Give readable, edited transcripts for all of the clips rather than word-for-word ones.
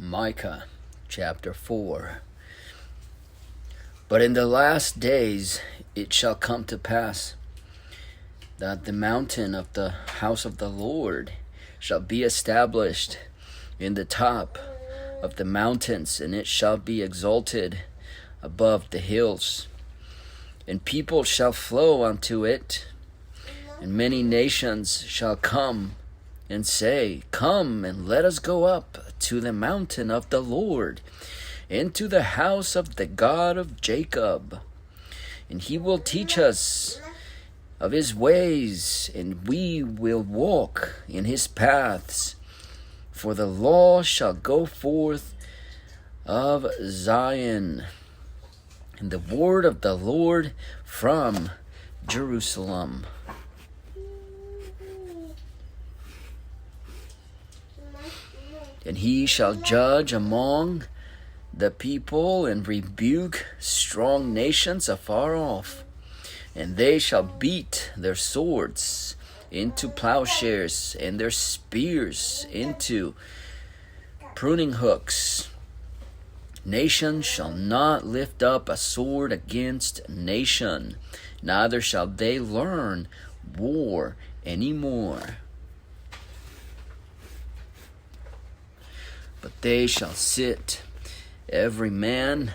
Micah chapter 4. But in the last days it shall come to pass that the mountain of the house of the Lord shall be established in the top of the mountains, and it shall be exalted above the hills. And people shall flow unto it, and many nations shall come and say, Come, and let us go up to the mountain of the Lord, into the house of the God of Jacob. And he will teach us of his ways, and we will walk in his paths. For the law shall go forth of Zion, and the word of the Lord from Jerusalem. And he shall judge among the people, and rebuke strong nations afar off. And they shall beat their swords into plowshares, and their spears into pruning hooks. Nation shall not lift up a sword against nation, neither shall they learn war any more. But they shall sit, every man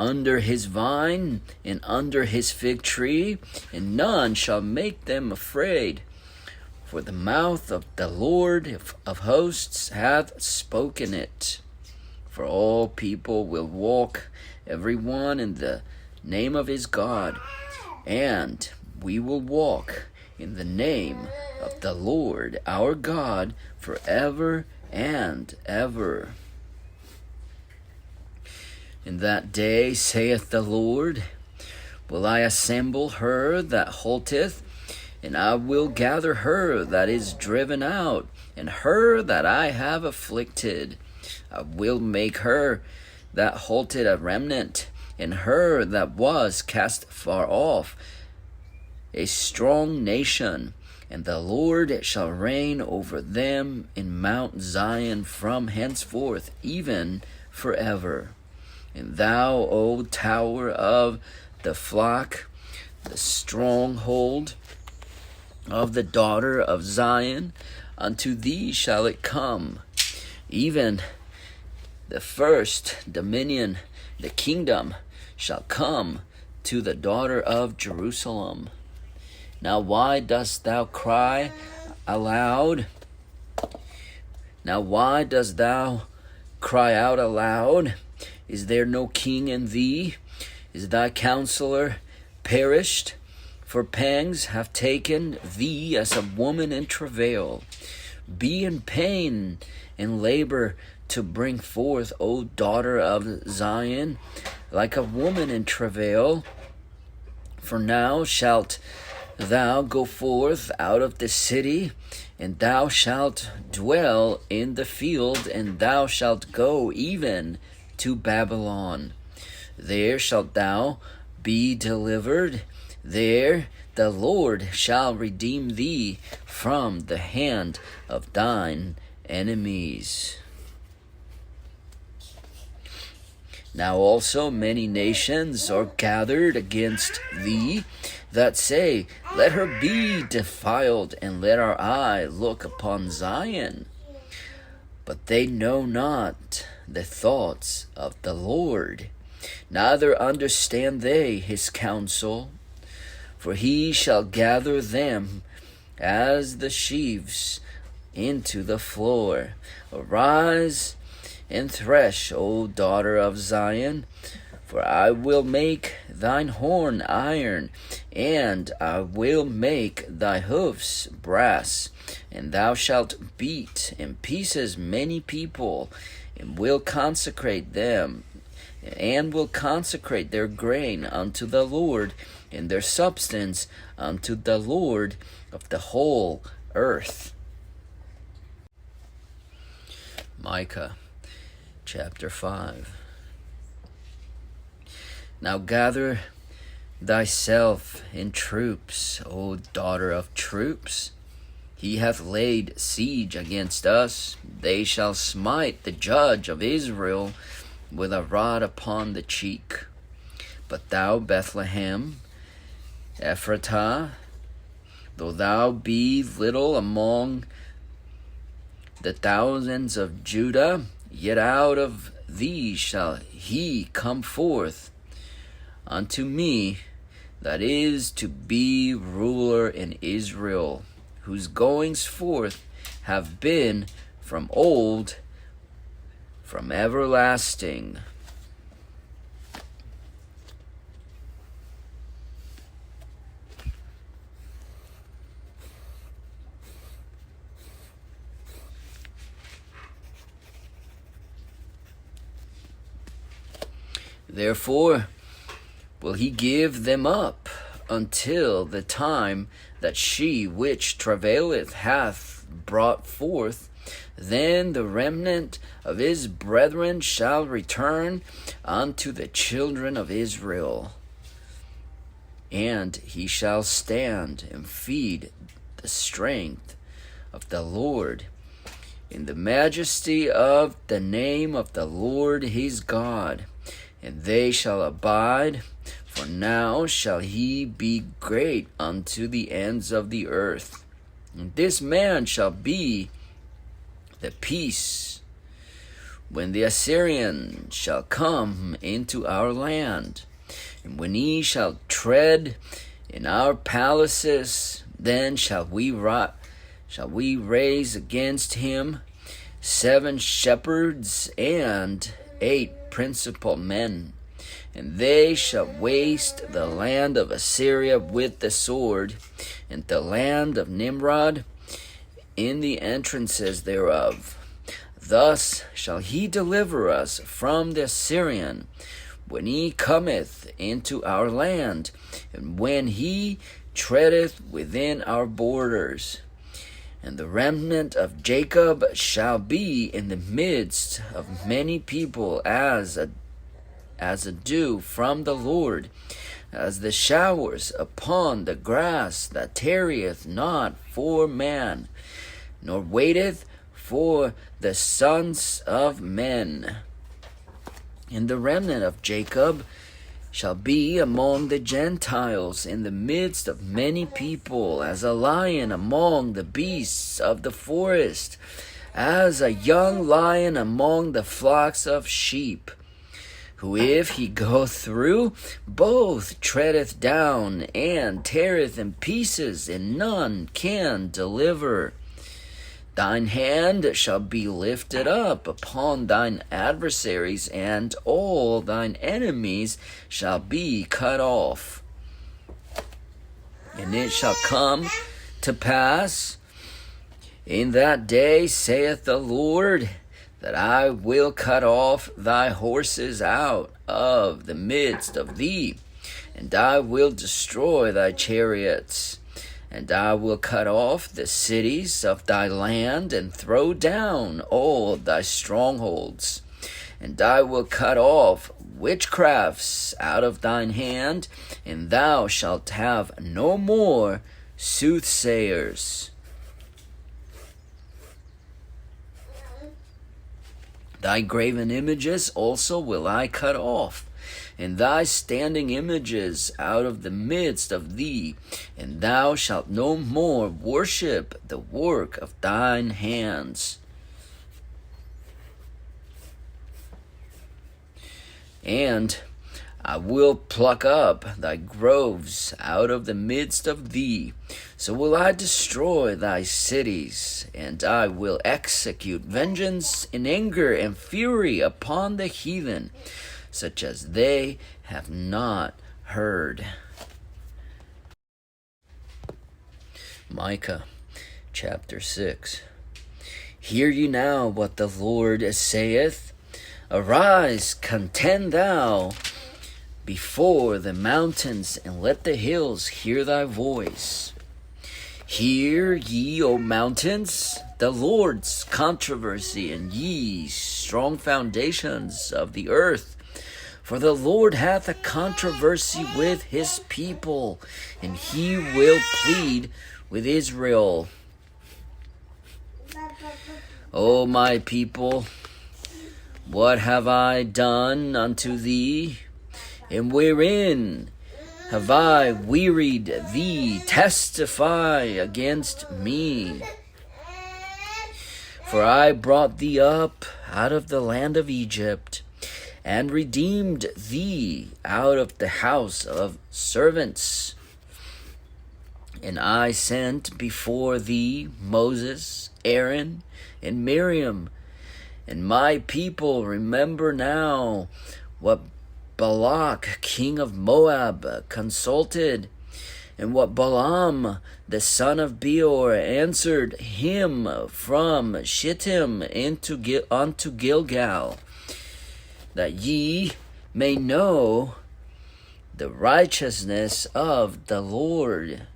under his vine and under his fig tree, and none shall make them afraid. For the mouth of the Lord of hosts hath spoken it. For all people will walk, every one in the name of his God, and we will walk in the name of the Lord our God forever and ever. In that day, saith the Lord, will I assemble her that halteth, and I will gather her that is driven out, and her that I have afflicted. I will make her that halted a remnant, and her that was cast far off a strong nation. And the Lord shall reign over them in Mount Zion from henceforth, even forever. And thou, O tower of the flock, the stronghold of the daughter of Zion, unto thee shall it come, even the first dominion, the kingdom, shall come to the daughter of Jerusalem. Now why dost thou cry aloud? Now why dost thou cry out aloud? Is there no king in thee? Is thy counselor perished? For pangs have taken thee as a woman in travail. Be in pain and labor to bring forth, O daughter of Zion, like a woman in travail. For now shalt thou go forth out of the city, and thou shalt dwell in the field, and thou shalt go even to Babylon. There shalt thou be delivered. There the Lord shall redeem thee from the hand of thine enemies. Now also many nations are gathered against thee, that say, Let her be defiled, and let our eye look upon Zion. But they know not the thoughts of the Lord, neither understand they his counsel. For he shall gather them as the sheaves into the floor. Arise and thresh, O daughter of Zion, for I will make thine horn iron, and I will make thy hoofs brass, and thou shalt beat in pieces many people, and will consecrate them, and will consecrate their grain unto the Lord, and their substance unto the Lord of the whole earth. Micah chapter 5. Now gather thyself in troops, O daughter of troops. He hath laid siege against us. They shall smite the judge of Israel with a rod upon the cheek. But thou, Bethlehem, Ephratah, though thou be little among the thousands of Judah, yet out of thee shall he come forth unto me, that is to be ruler in Israel, whose goings forth have been from old, from everlasting. Therefore will he give them up until the time that she which travaileth hath brought forth. Then the remnant of his brethren shall return unto the children of Israel, and he shall stand and feed the strength of the Lord in the majesty of the name of the Lord his God. And they shall abide, for now shall he be great unto the ends of the earth. And this man shall be the peace when the Assyrian shall come into our land. And when he shall tread in our palaces, then shall we raise against him 7 shepherds and 8 principal men, and they shall waste the land of Assyria with the sword, and the land of Nimrod in the entrances thereof. Thus shall he deliver us from the Assyrian when he cometh into our land, and when he treadeth within our borders. And the remnant of Jacob shall be in the midst of many people as a dew from the Lord, as the showers upon the grass that tarrieth not for man, nor waiteth for the sons of men. And the remnant of Jacob shall be among the Gentiles in the midst of many people, as a lion among the beasts of the forest, as a young lion among the flocks of sheep, who if he go through, both treadeth down and teareth in pieces, and none can deliver. Thine hand shall be lifted up upon thine adversaries, and all thine enemies shall be cut off. And it shall come to pass in that day, saith the Lord, that I will cut off thy horses out of the midst of thee, and I will destroy thy chariots. And I will cut off the cities of thy land, and throw down all thy strongholds. And I will cut off witchcrafts out of thine hand, and thou shalt have no more soothsayers. Thy graven images also will I cut off, and thy standing images out of the midst of thee, and thou shalt no more worship the work of thine hands. And I will pluck up thy groves out of the midst of thee, so will I destroy thy cities, and I will execute vengeance in anger and fury upon the heathen, such as they have not heard. Micah chapter 6. Hear ye now what the Lord saith. Arise, contend thou before the mountains, and let the hills hear thy voice. Hear ye, O mountains, the Lord's controversy, and ye strong foundations of the earth. For the Lord hath a controversy with his people, and he will plead with Israel. O my people, what have I done unto thee? And wherein have I wearied thee? Testify against me. For I brought thee up out of the land of Egypt, and redeemed thee out of the house of servants. And I sent before thee Moses, Aaron, and Miriam. And my people, remember now what Balak, king of Moab, consulted, and what Balaam, the son of Beor, answered him from Shittim unto Gilgal, that ye may know the righteousness of the Lord.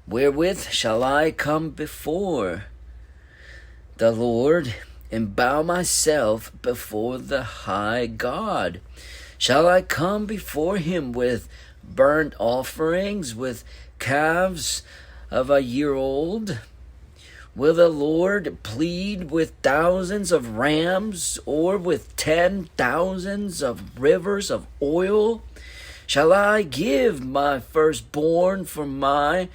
Wherewith shall I come before the Lord, and bow myself before the high God? Shall I come before him with burnt offerings, with calves of a year old? Will the Lord plead with thousands of rams, or with 10,000s of rivers of oil? Shall I give my firstborn for my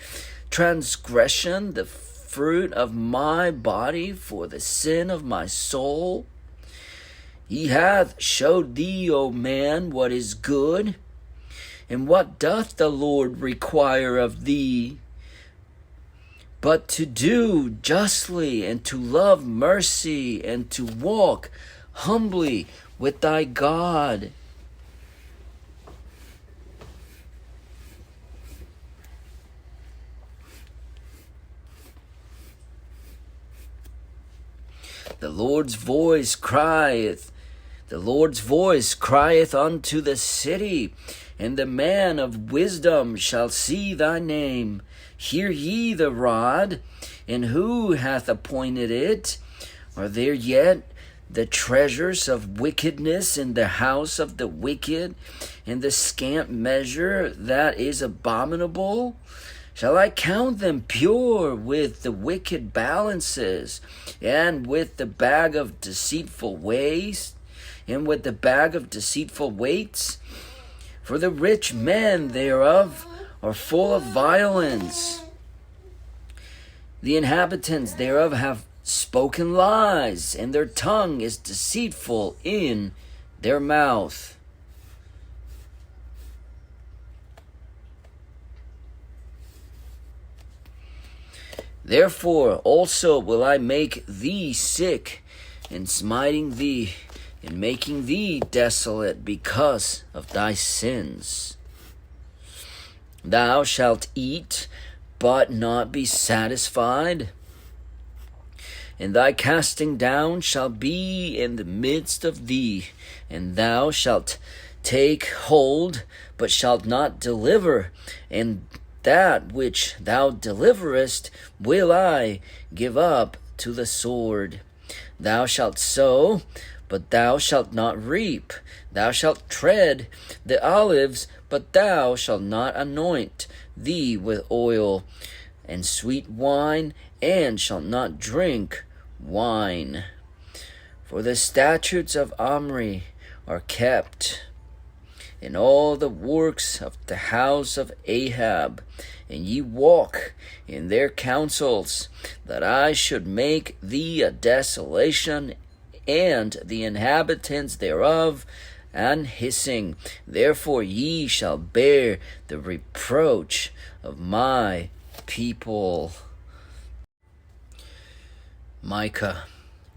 transgression, the fruit of my body for the sin of my soul? He hath showed thee, O man, what is good. And what doth the Lord require of thee? But to do justly, and to love mercy, and to walk humbly with thy God. The Lord's voice crieth unto the city, and the man of wisdom shall see thy name. Hear ye the rod, and who hath appointed it? Are there yet the treasures of wickedness in the house of the wicked, and the scant measure that is abominable? Shall I count them pure with the wicked balances, and with the bag of deceitful weights, and with the bag of deceitful weights? For the rich men thereof are full of violence. The inhabitants thereof have spoken lies, and their tongue is deceitful in their mouth. Therefore also will I make thee sick, in smiting thee, and making thee desolate because of thy sins. Thou shalt eat, but not be satisfied, and thy casting down shall be in the midst of thee, and thou shalt take hold, but shalt not deliver, and that which thou deliverest will I give up to the sword. Thou shalt sow, but thou shalt not reap. Thou shalt tread the olives, but thou shalt not anoint thee with oil and sweet wine, and shalt not drink wine. For the statutes of Omri are kept, in all the works of the house of Ahab, and ye walk in their counsels, that I should make thee a desolation, and the inhabitants thereof an hissing. Therefore ye shall bear the reproach of my people. Micah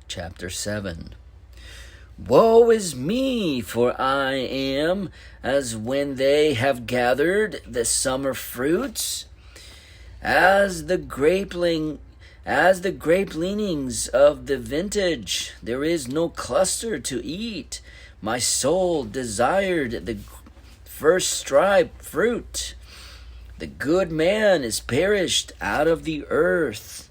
chapter 7. Woe is me, for I am as when they have gathered the summer fruits, as the grapeling As the grape leanings of the vintage, there is no cluster to eat. My soul desired the first stripe fruit. The good man is perished out of the earth,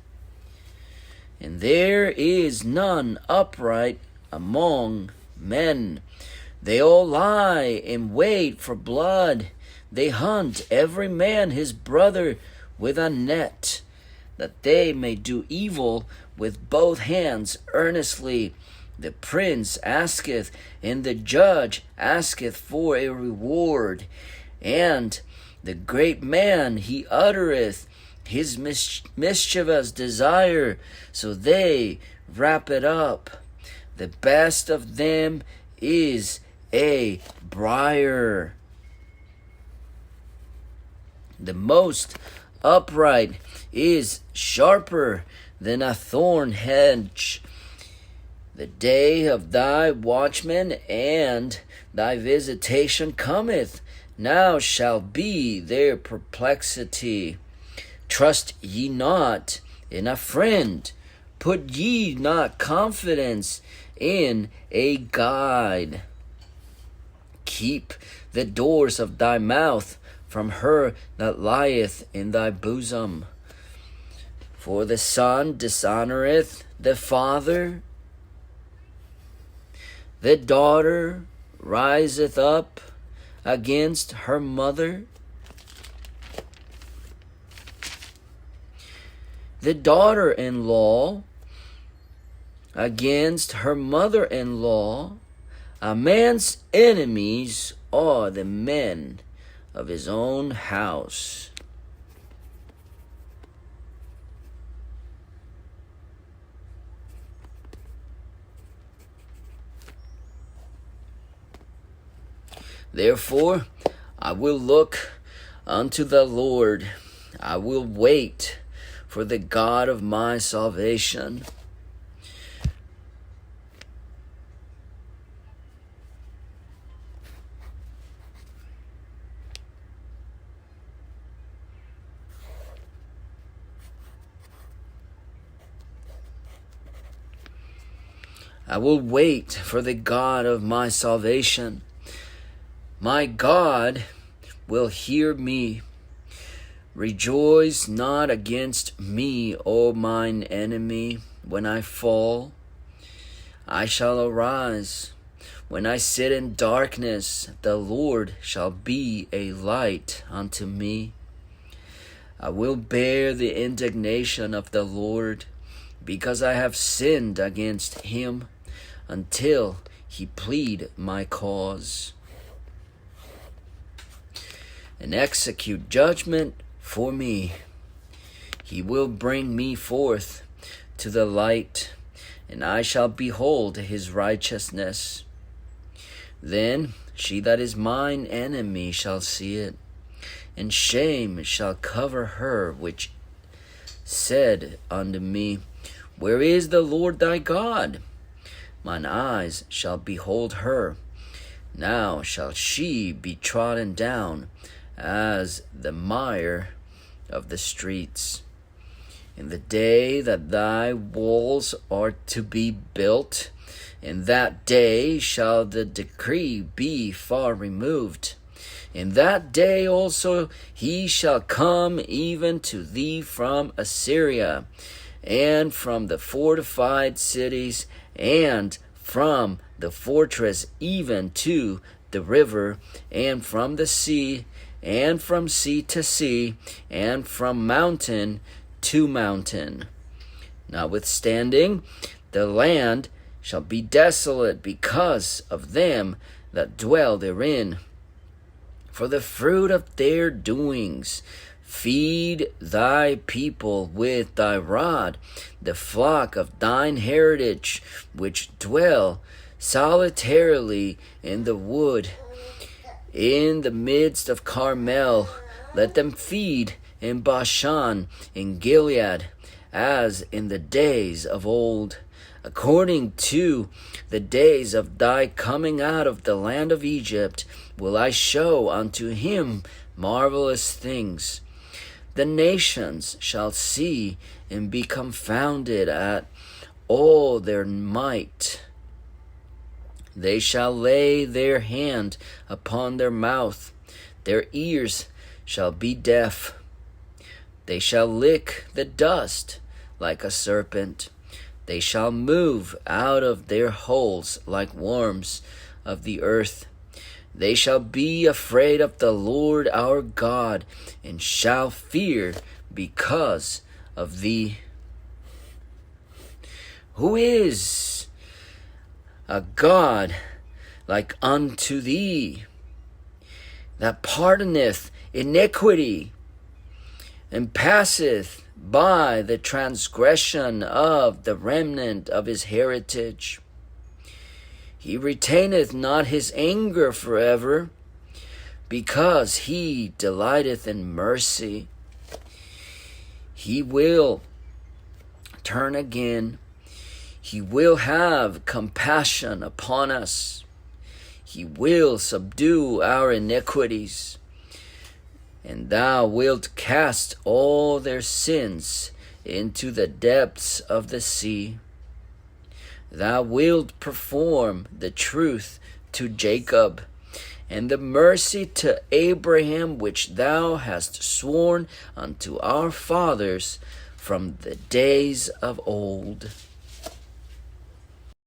and there is none upright among men. They all lie in wait for blood. They hunt every man his brother with a net. that they may do evil with both hands earnestly. The prince asketh, and the judge asketh for a reward. And the great man, he uttereth his mischievous desire, so they wrap it up. The best of them is a briar. The most upright is sharper than a thorn hedge. The day of thy watchman and thy visitation cometh. Now shall be their perplexity. Trust ye not in a friend. Put ye not confidence in a guide. Keep the doors of thy mouth from her that lieth in thy bosom. For the son dishonoreth the father. The daughter riseth up against her mother. The daughter-in-law against her mother-in-law. A man's enemies are the men of his own house. Therefore, I will look unto the Lord. I will wait for the God of my salvation. I will wait for the God of my salvation. My God will hear me. Rejoice not against me, O mine enemy. When I fall, I shall arise. When I sit in darkness, the Lord shall be a light unto me. I will bear the indignation of the Lord, because I have sinned against him, until he plead my cause, and execute judgment for me. He will bring me forth to the light, and I shall behold his righteousness. Then she that is mine enemy shall see it, and shame shall cover her which said unto me, Where is the Lord thy God? Mine eyes shall behold her. Now shall she be trodden down as the mire of the streets. In the day that thy walls are to be built, in that day shall the decree be far removed. In that day also he shall come even to thee from Assyria, and from the fortified cities, and from the fortress even to the river, and from the sea, and from sea to sea, and from mountain to mountain. Notwithstanding, the land shall be desolate because of them that dwell therein. For the fruit of their doings, feed thy people with thy rod, the flock of thine heritage, which dwell solitarily in the wood, in the midst of Carmel. Let them feed in Bashan, in Gilead, as in the days of old, according to the days of thy coming out of the land of Egypt, will I show unto him marvelous things. The nations shall see and be confounded at all their might. They shall lay their hand upon their mouth, their ears shall be deaf. They shall lick the dust like a serpent. They shall move out of their holes like worms of the earth. They shall be afraid of the Lord our God, and shall fear because of thee? Who is a God like unto thee, that pardoneth iniquity, and passeth by the transgression of the remnant of his heritage? He retaineth not his anger forever, because he delighteth in mercy. He will turn again. He will have compassion upon us. He will subdue our iniquities. And thou wilt cast all their sins into the depths of the sea. Thou wilt perform the truth to Jacob, and the mercy to Abraham, which thou hast sworn unto our fathers from the days of old.